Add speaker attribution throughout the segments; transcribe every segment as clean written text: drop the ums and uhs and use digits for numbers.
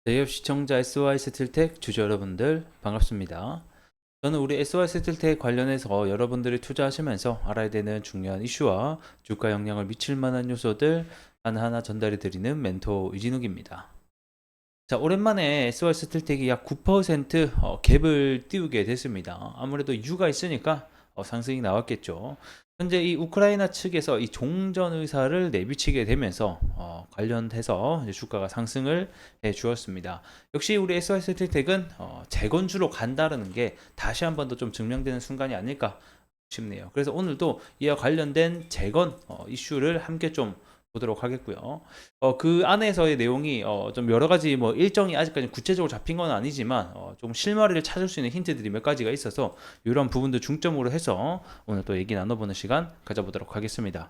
Speaker 1: 대기업 시청자 SY 스틸텍 주주 여러분들 반갑습니다. 저는 우리 SY 스틸텍 관련해서 여러분들이 투자하시면서 알아야 되는 중요한 이슈와 주가 영향을 미칠 만한 요소들 하나하나 전달해 드리는 멘토 이진욱입니다. 자, 오랜만에 SY 스틸텍이 약 9% 갭을 띄우게 됐습니다. 아무래도 이유가 있으니까 상승이 나왔겠죠. 현재 이 우크라이나 측에서 이 종전 의사를 내비치게 되면서 관련해서 이제 주가가 상승을 해 주었습니다. 역시 우리 SY 스틸텍은 재건주로 간다는 게 다시 한 번 더 좀 증명되는 순간이 아닐까 싶네요. 그래서 오늘도 이와 관련된 재건 이슈를 함께 좀 보도록 하겠고요. 그 안에서의 내용이 좀 여러 가지 뭐 일정이 아직까지 구체적으로 잡힌 건 아니지만 좀 실마리를 찾을 수 있는 힌트들이 몇 가지가 있어서 이런 부분도 중점으로 해서 오늘 또 얘기 나눠보는 시간 가져보도록 하겠습니다.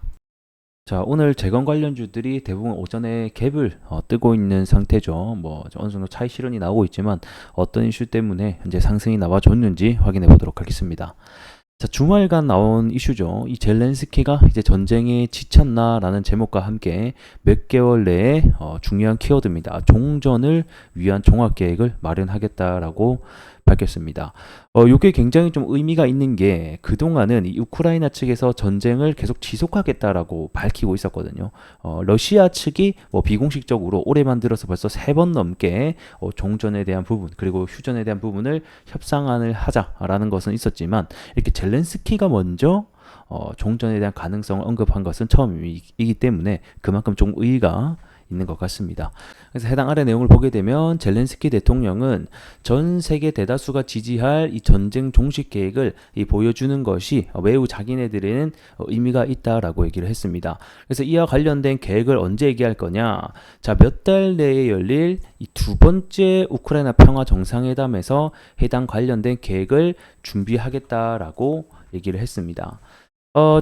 Speaker 1: 자, 오늘 재건 관련주들이 대부분 오전에 갭을 뜨고 있는 상태죠. 뭐 어느 정도 차익 실현이 나오고 있지만 어떤 이슈 때문에 현재 상승이 나와줬는지 확인해 보도록 하겠습니다. 자, 주말간 나온 이슈죠. 이 젤렌스키가 이제 전쟁에 지쳤나라는 제목과 함께 몇 개월 내에 중요한 키워드입니다. 종전을 위한 종합계획을 마련하겠다라고 밝혔습니다. 이게 굉장히 좀 의미가 있는 게 그동안은 이 우크라이나 측에서 전쟁을 계속 지속하겠다라고 밝히고 있었거든요. 러시아 측이 뭐 비공식적으로 올해만 들어서 벌써 3번 넘게 종전에 대한 부분 그리고 휴전에 대한 부분을 협상안을 하자라는 것은 있었지만 이렇게 젤렌스키가 먼저 종전에 대한 가능성을 언급한 것은 처음이기 때문에 그만큼 좀 의의가 있는 것 같습니다. 그래서 해당 아래 내용을 보게 되면 젤렌스키 대통령은 전 세계 대다수가 지지할 이 전쟁 종식 계획을 보여주는 것이 매우 자기네들에는 의미가 있다라고 얘기를 했습니다. 그래서 이와 관련된 계획을 언제 얘기할 거냐? 자, 몇 달 내에 열릴 이 두 번째 우크라이나 평화 정상회담에서 해당 관련된 계획을 준비하겠다라고 얘기를 했습니다.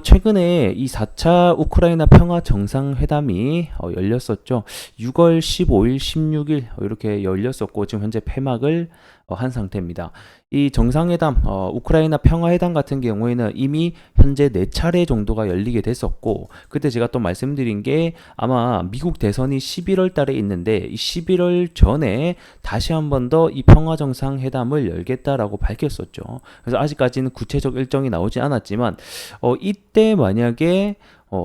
Speaker 1: 최근에 이 4차 우크라이나 평화 정상회담이 열렸었죠. 6월 15일, 16일 이렇게 열렸었고 지금 현재 폐막을 한 상태입니다. 이 정상회담, 우크라이나 평화회담 같은 경우에는 이미 현재 4차례 정도가 열리게 됐었고 그때 제가 또 말씀드린 게 아마 미국 대선이 11월 달에 있는데 이 11월 전에 다시 한 번 더 이 평화정상회담을 열겠다라고 밝혔었죠. 그래서 아직까지는 구체적 일정이 나오지 않았지만 이때 만약에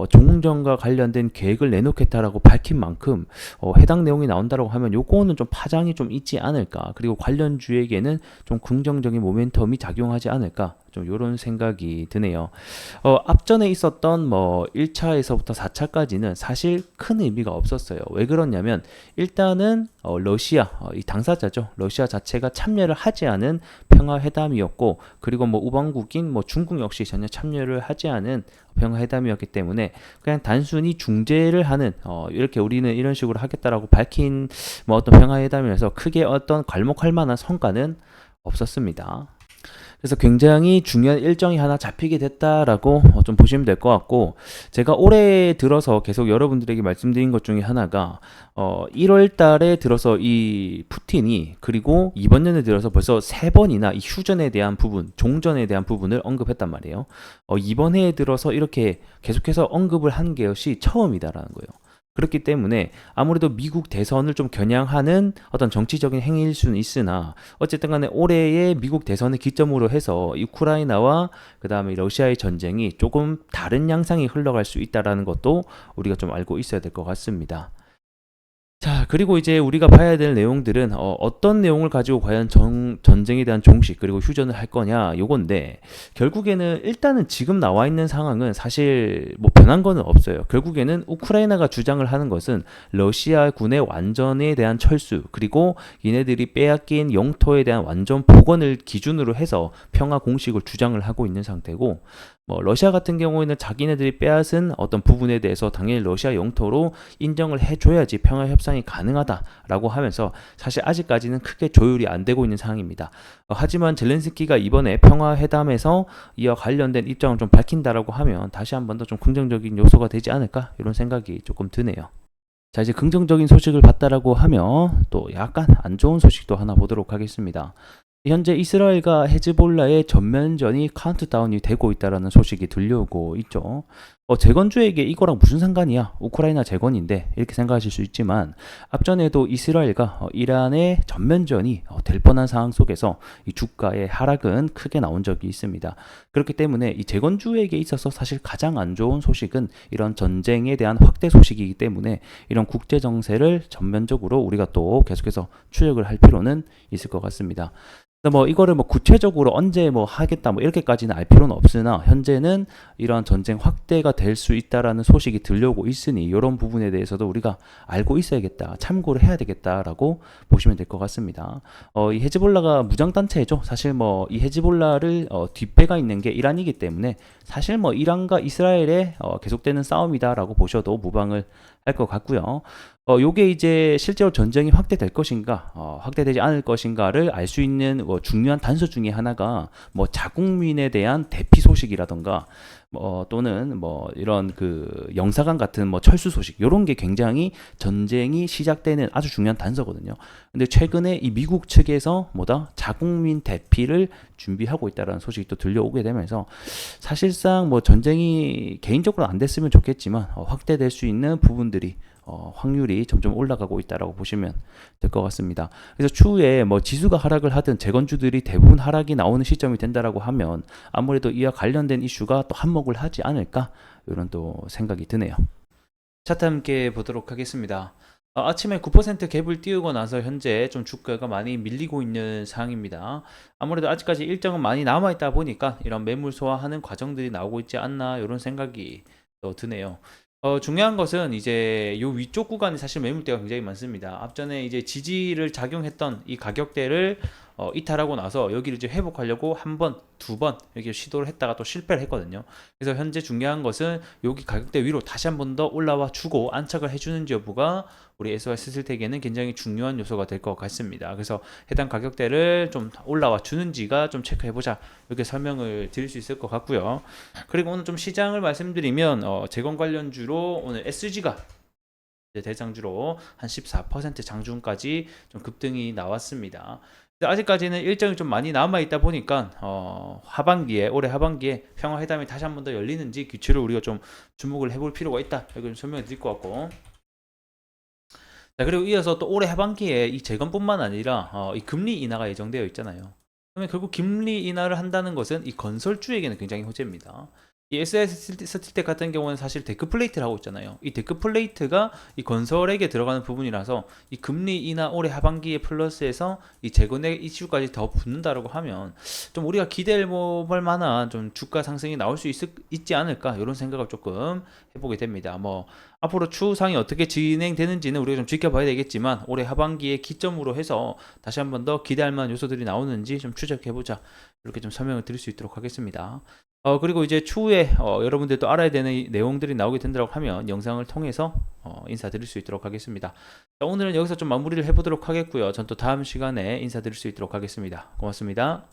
Speaker 1: 종전과 관련된 계획을 내놓겠다라고 밝힌 만큼 해당 내용이 나온다라고 하면 요거는 좀 파장이 좀 있지 않을까, 그리고 관련주에게는 좀 긍정적인 모멘텀이 작용하지 않을까, 좀 이런 생각이 드네요. 앞전에 있었던 뭐 1차에서부터 4차까지는 사실 큰 의미가 없었어요. 왜 그러냐면 일단은 러시아, 이 당사자죠. 러시아 자체가 참여를 하지 않은 평화회담이었고, 그리고 뭐 우방국인 뭐 중국 역시 전혀 참여를 하지 않은 평화회담이었기 때문에 그냥 단순히 중재를 하는 이렇게 우리는 이런 식으로 하겠다라고 밝힌 뭐 어떤 평화회담이라서 크게 어떤 괄목할 만한 성과는 없었습니다. 그래서 굉장히 중요한 일정이 하나 잡히게 됐다라고 좀 보시면 될 것 같고, 제가 올해 들어서 계속 여러분들에게 말씀드린 것 중에 하나가 1월 달에 들어서 이 푸틴이 그리고 이번 년에 들어서 벌써 3번이나 이 휴전에 대한 부분, 종전에 대한 부분을 언급했단 말이에요. 이번 해에 들어서 이렇게 계속해서 언급을 한 것이 처음이다라는 거예요. 그렇기 때문에 아무래도 미국 대선을 좀 겨냥하는 어떤 정치적인 행위일 수는 있으나 어쨌든 간에 올해의 미국 대선을 기점으로 해서 우크라이나와 그 다음에 러시아의 전쟁이 조금 다른 양상이 흘러갈 수 있다는 것도 우리가 좀 알고 있어야 될 것 같습니다. 자, 그리고 이제 우리가 봐야 될 내용들은 어떤 내용을 가지고 과연 전쟁에 대한 종식 그리고 휴전을 할 거냐 요건데, 결국에는 일단은 지금 나와 있는 상황은 사실 뭐 변한 거는 없어요. 결국에는 우크라이나가 주장을 하는 것은 러시아 군의 완전에 대한 철수, 그리고 얘네들이 빼앗긴 영토에 대한 완전 복원을 기준으로 해서 평화 공식을 주장을 하고 있는 상태고, 뭐 러시아 같은 경우에는 자기네들이 빼앗은 어떤 부분에 대해서 당연히 러시아 영토로 인정을 해줘야지 평화 협상이 가능하다라고 하면서 사실 아직까지는 크게 조율이 안 되고 있는 상황입니다. 하지만 젤렌스키가 이번에 평화회담에서 이와 관련된 입장을 좀 밝힌다라고 하면 다시 한 번 더 좀 긍정적인 요소가 되지 않을까, 이런 생각이 조금 드네요. 자, 이제 긍정적인 소식을 봤다라고 하면 또 약간 안 좋은 소식도 하나 보도록 하겠습니다. 현재 이스라엘과 헤즈볼라의 전면전이 카운트다운이 되고 있다는 소식이 들려오고 있죠. 재건주에게 이거랑 무슨 상관이야? 우크라이나 재건인데 이렇게 생각하실 수 있지만 앞전에도 이스라엘과 이란의 전면전이 될 뻔한 상황 속에서 이 주가의 하락은 크게 나온 적이 있습니다. 그렇기 때문에 이 재건주에게 있어서 사실 가장 안 좋은 소식은 이런 전쟁에 대한 확대 소식이기 때문에 이런 국제 정세를 전면적으로 우리가 또 계속해서 추적을 할 필요는 있을 것 같습니다. 뭐 이거를 뭐 구체적으로 언제 뭐 하겠다 뭐 이렇게까지는 알 필요는 없으나 현재는 이러한 전쟁 확대가 될 수 있다라는 소식이 들려오고 있으니 이런 부분에 대해서도 우리가 알고 있어야겠다, 참고를 해야 되겠다라고 보시면 될 것 같습니다. 이 헤즈볼라가 무장 단체죠. 사실 뭐 이 헤즈볼라를 뒷배가 있는 게 이란이기 때문에 사실 뭐 이란과 이스라엘의 계속되는 싸움이다라고 보셔도 무방을 할 것 같고요. 요게 이제 실제로 전쟁이 확대될 것인가, 확대되지 않을 것인가를 알 수 있는 중요한 단서 중에 하나가 뭐 자국민에 대한 대피 소식이라던가 또는 뭐 이런 그 영사관 같은 뭐 철수 소식 이런 게 굉장히 전쟁이 시작되는 아주 중요한 단서거든요. 근데 최근에 이 미국 측에서 뭐다 자국민 대피를 준비하고 있다라는 소식이 또 들려오게 되면서 사실상 뭐 전쟁이 개인적으로 안 됐으면 좋겠지만 확대될 수 있는 부분들이 확률이 점점 올라가고 있다라고 보시면 될 것 같습니다. 그래서 추후에 뭐 지수가 하락을 하든 재건주들이 대부분 하락이 나오는 시점이 된다라고 하면 아무래도 이와 관련된 이슈가 또 한몫을 하지 않을까 이런 또 생각이 드네요. 차트 함께 보도록 하겠습니다. 아침에 9% 갭을 띄우고 나서 현재 좀 주가가 많이 밀리고 있는 상황입니다. 아무래도 아직까지 일정은 많이 남아있다 보니까 이런 매물 소화하는 과정들이 나오고 있지 않나 이런 생각이 또 드네요. 중요한 것은 이제 요 위쪽 구간이 사실 매물대가 굉장히 많습니다. 앞전에 이제 지지를 작용했던 이 가격대를 이탈하고 나서 여기를 이제 회복하려고 한 번, 두 번 이렇게 시도를 했다가 또 실패를 했거든요. 그래서 현재 중요한 것은 여기 가격대 위로 다시 한 번 더 올라와 주고 안착을 해주는지 여부가 우리 SY 스틸텍에는 굉장히 중요한 요소가 될 것 같습니다. 그래서 해당 가격대를 좀 올라와 주는지가 좀 체크해보자 이렇게 설명을 드릴 수 있을 것 같고요. 그리고 오늘 좀 시장을 말씀드리면 재건 관련주로 오늘 SG가 대장주로 한 14% 장중까지 좀 급등이 나왔습니다. 아직까지는 일정이 좀 많이 남아 있다 보니까 하반기에 올해 하반기에 평화회담이 다시 한 번 더 열리는지 규칙을 우리가 좀 주목을 해볼 필요가 있다. 이렇게 좀 설명을 드릴 것 같고. 자, 그리고 이어서 또 올해 하반기에 이 재건뿐만 아니라 이 금리 인하가 예정되어 있잖아요. 그러면 결국 금리 인하를 한다는 것은 이 건설주에게는 굉장히 호재입니다. 이 SAS 스틸텍 같은 경우는 사실 데크 플레이트를 하고 있잖아요. 이 데크 플레이트가 이 건설에게 들어가는 부분이라서 이 금리 인하 올해 하반기에 플러스해서 이 재건의 이슈까지 더 붙는다라고 하면 좀 우리가 기대할 만한 좀 주가 상승이 나올 수 있지 않을까 이런 생각을 조금 해보게 됩니다. 뭐 앞으로 추상이 어떻게 진행되는지는 우리가 좀 지켜봐야 되겠지만 올해 하반기에 기점으로 해서 다시 한 번 더 기대할 만한 요소들이 나오는지 좀 추적해보자 이렇게 좀 설명을 드릴 수 있도록 하겠습니다. 그리고 이제 추후에 여러분들도 알아야 되는 내용들이 나오게 된다고 하면 영상을 통해서 인사드릴 수 있도록 하겠습니다. 자, 오늘은 여기서 좀 마무리를 해보도록 하겠고요. 전 또 다음 시간에 인사드릴 수 있도록 하겠습니다. 고맙습니다.